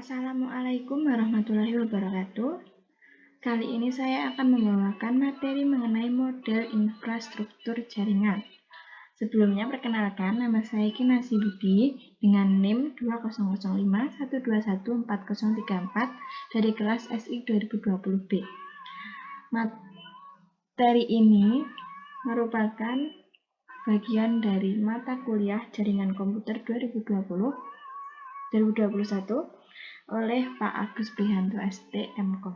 Assalamualaikum warahmatullahi wabarakatuh. Kali ini saya akan membawakan materi mengenai model infrastruktur jaringan. Sebelumnya perkenalkan, nama saya Kinasi Budi dengan NIM 2005121404 dari kelas SI 2020B. Materi ini merupakan bagian dari mata kuliah Jaringan Komputer 2021 oleh Pak Agus Prihanto ST Mkom.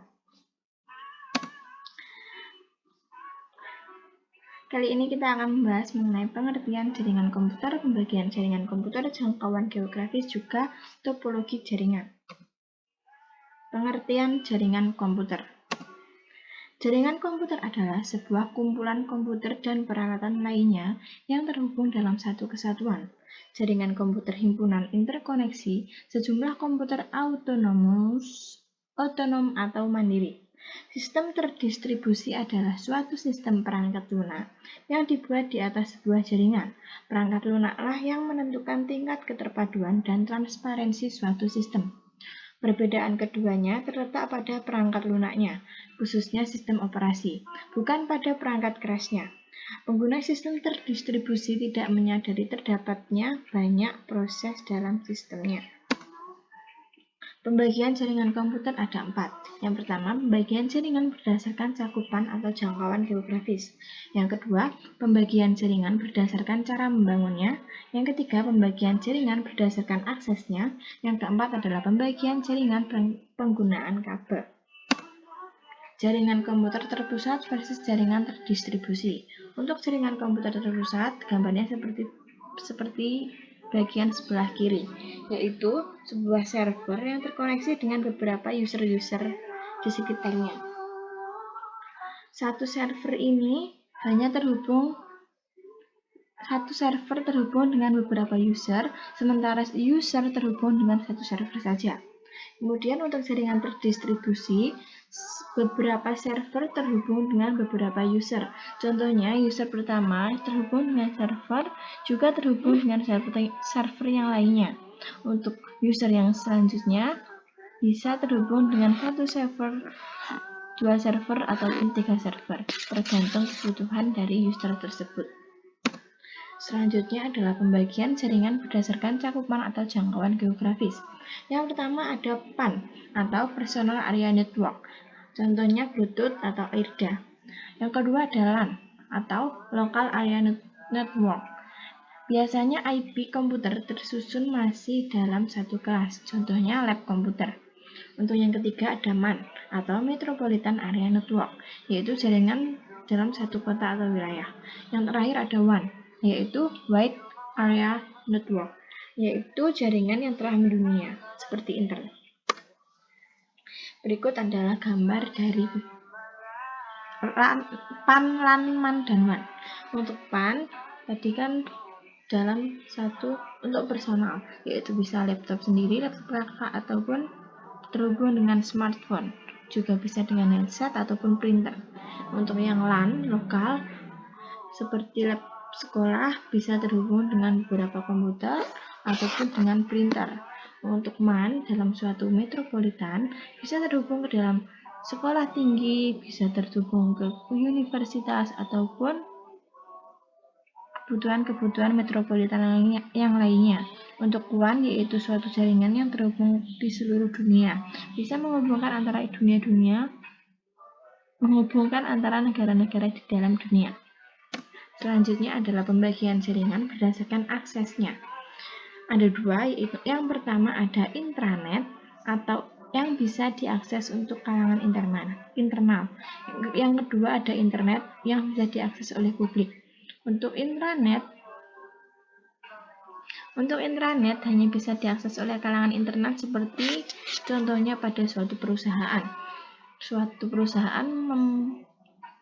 Kali ini kita akan membahas mengenai pengertian jaringan komputer, pembagian jaringan komputer, jangkauan geografis, juga topologi jaringan. Pengertian jaringan komputer. Jaringan komputer adalah sebuah kumpulan komputer dan peralatan lainnya yang terhubung dalam satu kesatuan. Jaringan komputer himpunan interkoneksi sejumlah komputer otonom atau mandiri. Sistem terdistribusi adalah suatu sistem perangkat lunak yang dibuat di atas sebuah jaringan. Perangkat lunaklah yang menentukan tingkat keterpaduan dan transparansi suatu sistem. Perbedaan keduanya terletak pada perangkat lunaknya, khususnya sistem operasi, bukan pada perangkat kerasnya. Pengguna sistem terdistribusi tidak menyadari terdapatnya banyak proses dalam sistemnya. Pembagian jaringan komputer ada 4. Yang pertama, pembagian jaringan berdasarkan cakupan atau jangkauan geografis. Yang kedua, pembagian jaringan berdasarkan cara membangunnya. Yang ketiga, pembagian jaringan berdasarkan aksesnya. Yang keempat adalah pembagian jaringan penggunaan kabel. Jaringan komputer terpusat versus jaringan terdistribusi. Untuk jaringan komputer terpusat, gambarnya seperti bagian sebelah kiri, yaitu sebuah server yang terkoneksi dengan beberapa user-user di sekitarnya. Satu server terhubung dengan beberapa user, sementara user terhubung dengan satu server saja. Kemudian untuk jaringan terdistribusi, beberapa server terhubung dengan beberapa user. Contohnya, user pertama terhubung dengan server, juga terhubung dengan server yang lainnya. Untuk user yang selanjutnya, bisa terhubung dengan satu server, dua server, ataupun tiga server, tergantung kebutuhan dari user tersebut. Selanjutnya adalah pembagian jaringan berdasarkan cakupan atau jangkauan geografis. Yang pertama ada PAN atau Personal Area Network, contohnya Bluetooth atau AirDA. Yang kedua ada LAN atau Local Area Network. Biasanya IP komputer tersusun masih dalam satu kelas, contohnya lab komputer. Untuk yang ketiga ada MAN atau Metropolitan Area Network, yaitu jaringan dalam satu kota atau wilayah. Yang terakhir ada WAN, yaitu Wide Area Network, yaitu jaringan yang telah mendunia, seperti internet. Berikut adalah gambar dari PAN, LAN, MAN, dan WAN. Untuk PAN, tadi kan dalam satu untuk personal, yaitu bisa laptop sendiri, laptop kakak, ataupun terhubung dengan smartphone, juga bisa dengan headset ataupun printer. Untuk yang LAN, lokal, seperti lab sekolah, bisa terhubung dengan beberapa komputer ataupun dengan printer. Untuk MAN, dalam suatu metropolitan, bisa terhubung ke dalam sekolah tinggi, bisa terhubung ke universitas, ataupun kebutuhan metropolitan yang lainnya. Untuk WAN, yaitu suatu jaringan yang terhubung di seluruh dunia, bisa menghubungkan antara negara-negara di dalam dunia. Selanjutnya adalah pembagian jaringan berdasarkan aksesnya. Ada dua, yaitu yang pertama ada intranet atau yang bisa diakses untuk kalangan internal. Yang kedua ada internet yang bisa diakses oleh publik. Untuk intranet hanya bisa diakses oleh kalangan internal, seperti contohnya pada suatu perusahaan. Suatu perusahaan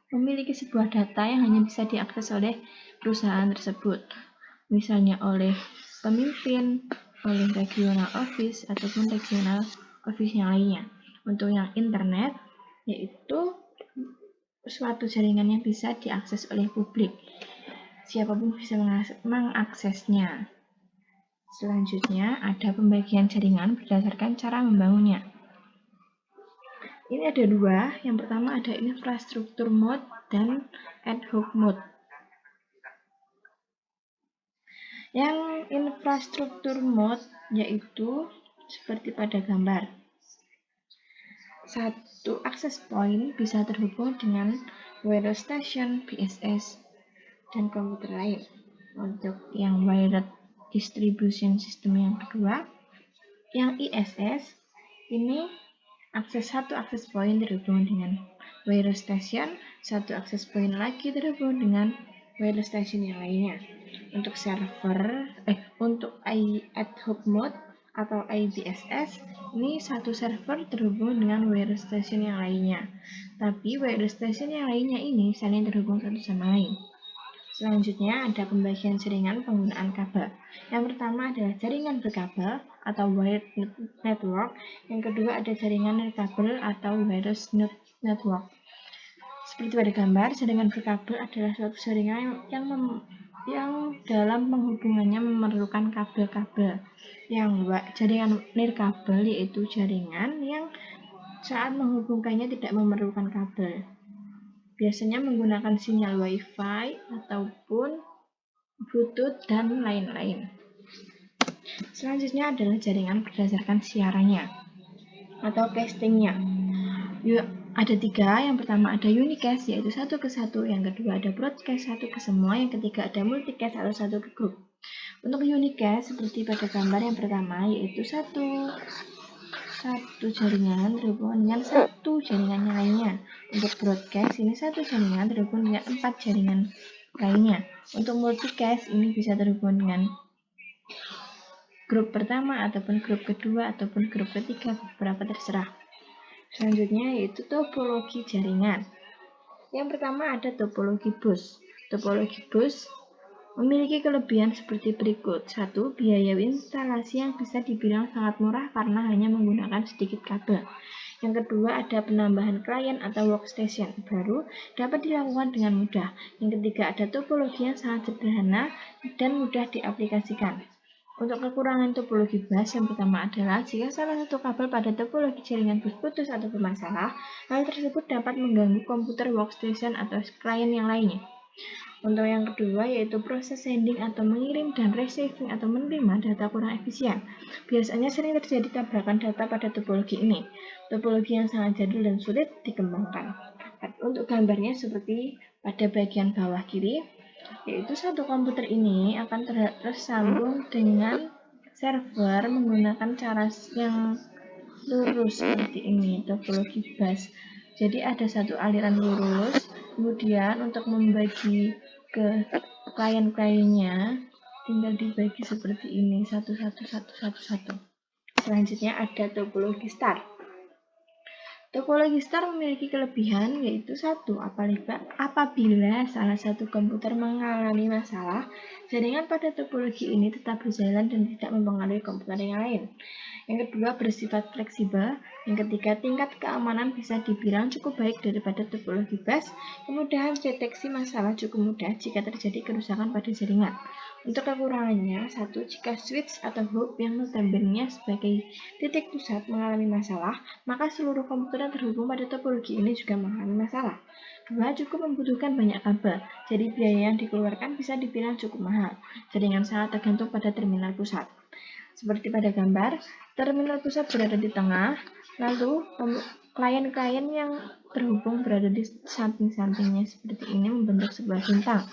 memiliki sebuah data yang hanya bisa diakses oleh perusahaan tersebut, misalnya oleh pemimpin, oleh regional office, ataupun regional office yang lainnya. Untuk yang internet, yaitu suatu jaringan yang bisa diakses oleh publik. Siapapun bisa mengaksesnya. Selanjutnya ada pembagian jaringan berdasarkan cara membangunnya. Ini ada dua, yang pertama ada infrastruktur mode dan ad hoc mode. Yang infrastruktur mode yaitu seperti pada gambar. Satu access point bisa terhubung dengan wireless station, BSS, dan komputer lain. Untuk yang wired distribution system yang kedua, yang ISS, ini satu access point terhubung dengan wireless station, satu access point lagi terhubung dengan wireless station yang lainnya. Untuk untuk ad hoc mode atau IBSS, ini satu server terhubung dengan wireless station yang lainnya. Tapi wireless station yang lainnya ini saling terhubung satu sama lain. Selanjutnya ada pembagian jaringan penggunaan kabel. Yang pertama adalah jaringan berkabel atau wired network. Yang kedua ada jaringan nirkabel atau wireless network. Seperti pada gambar, jaringan berkabel adalah suatu jaringan yang dalam penghubungannya memerlukan kabel-kabel. Yang jaringan nirkabel yaitu jaringan yang saat menghubungkannya tidak memerlukan kabel. Biasanya menggunakan sinyal Wi-Fi ataupun Bluetooth dan lain-lain. Selanjutnya adalah jaringan berdasarkan siarannya atau castingnya. Ada tiga, yang pertama ada unicast yaitu 1 ke 1, yang kedua ada broadcast 1 ke semua, yang ketiga ada multicast atau 1 ke grup. Untuk unicast seperti pada gambar yang pertama yaitu satu jaringan terhubung dengan satu jaringan yang lainnya. Untuk broadcast ini satu jaringan terhubung dengan 4 jaringan lainnya. Untuk multicast ini bisa terhubung dengan grup pertama ataupun grup kedua ataupun grup ketiga, beberapa terserah. Selanjutnya yaitu topologi jaringan. Yang pertama ada topologi bus. Topologi bus memiliki kelebihan seperti berikut. 1. Biaya instalasi yang bisa dibilang sangat murah karena hanya menggunakan sedikit kabel. Yang kedua ada penambahan klien atau workstation baru dapat dilakukan dengan mudah. Yang ketiga ada topologi yang sangat sederhana dan mudah diaplikasikan. Untuk kekurangan topologi bus, yang pertama adalah jika salah satu kabel pada topologi jaringan bus putus atau bermasalah, hal tersebut dapat mengganggu komputer workstation atau klien yang lainnya. Untuk yang kedua yaitu proses sending atau mengirim dan receiving atau menerima data kurang efisien. Biasanya sering terjadi tabrakan data pada topologi ini. Topologi yang sangat jadul dan sulit dikembangkan. Untuk gambarnya seperti pada bagian bawah kiri, yaitu satu komputer ini akan tersambung dengan server menggunakan cara yang lurus seperti ini, topologi bus. Jadi ada satu aliran lurus, kemudian untuk membagi ke klien-kliennya tinggal dibagi seperti ini, satu. Selanjutnya ada topologi star. Topologi star memiliki kelebihan yaitu 1. Apabila salah satu komputer mengalami masalah, jaringan pada topologi ini tetap berjalan dan tidak mempengaruhi komputer yang lain. Yang kedua, bersifat fleksibel. Yang ketiga, tingkat keamanan bisa dibilang cukup baik daripada topologi bus. Kemudahan deteksi masalah cukup mudah jika terjadi kerusakan pada jaringan. Untuk kekurangannya, 1. Jika switch atau hub yang notabene sebagai titik pusat mengalami masalah, maka seluruh komputer yang terhubung pada topologi ini juga mengalami masalah. 2. Cukup membutuhkan banyak kabel, jadi biaya yang dikeluarkan bisa dibilang cukup mahal. Jaringan sangat tergantung pada terminal pusat. Seperti pada gambar, terminal pusat berada di tengah, lalu klien-klien yang terhubung berada di samping-sampingnya seperti ini membentuk sebuah bintang.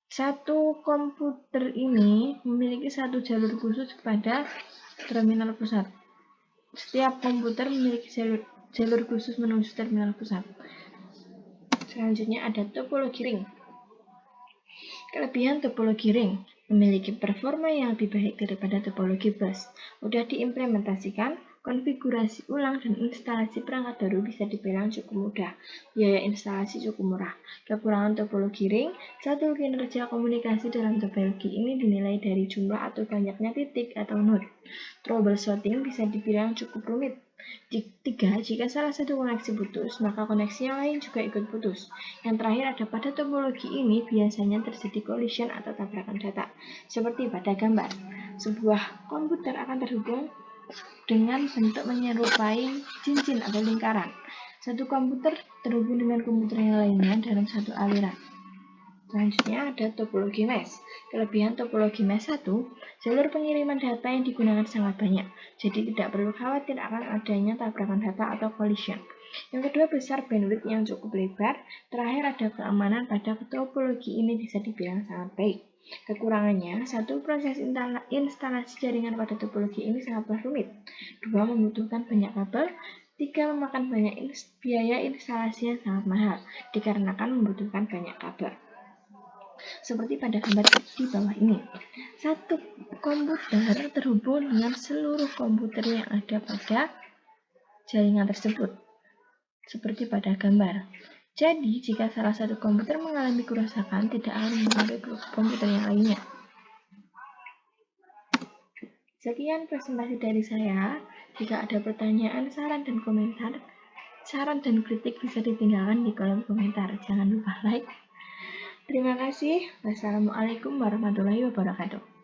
Satu komputer ini memiliki satu jalur khusus kepada terminal pusat. Setiap komputer memiliki jalur khusus menuju terminal pusat. Selanjutnya ada topologi ring. Kelebihan topologi ring memiliki performa yang lebih baik daripada topologi bus. Mudah diimplementasikan, konfigurasi ulang dan instalasi perangkat baru bisa dibilang cukup mudah. Biaya instalasi cukup murah. Kekurangan topologi ring, satu kinerja komunikasi dalam topologi ini dinilai dari jumlah atau banyaknya titik atau node. Troubleshooting bisa dibilang cukup rumit. Tiga, jika salah satu koneksi putus, maka koneksi yang lain juga ikut putus. Yang terakhir ada pada topologi ini biasanya terjadi collision atau tabrakan data. Seperti pada gambar, sebuah komputer akan terhubung dengan bentuk menyerupai cincin atau lingkaran. Satu komputer terhubung dengan komputer yang lainnya dalam satu aliran. Selanjutnya ada topologi mesh. Kelebihan topologi mesh 1, jalur pengiriman data yang digunakan sangat banyak, jadi tidak perlu khawatir akan adanya tabrakan data atau collision. Yang kedua, besar bandwidth yang cukup lebar. Terakhir ada keamanan pada topologi ini bisa dibilang sangat baik. Kekurangannya, satu, proses instalasi jaringan pada topologi ini sangatlah rumit. Dua, membutuhkan banyak kabel. Tiga, memakan banyak biaya instalasi yang sangat mahal, dikarenakan membutuhkan banyak kabel. Seperti pada gambar di bawah ini. Satu komputer terhubung dengan seluruh komputer yang ada pada jaringan tersebut. Seperti pada gambar. Jadi, jika salah satu komputer mengalami kerusakan, tidak akan mempengaruhi komputer yang lainnya. Sekian presentasi dari saya. Jika ada pertanyaan, saran dan kritik bisa ditinggalkan di kolom komentar. Jangan lupa like. Terima kasih. Wassalamualaikum warahmatullahi wabarakatuh.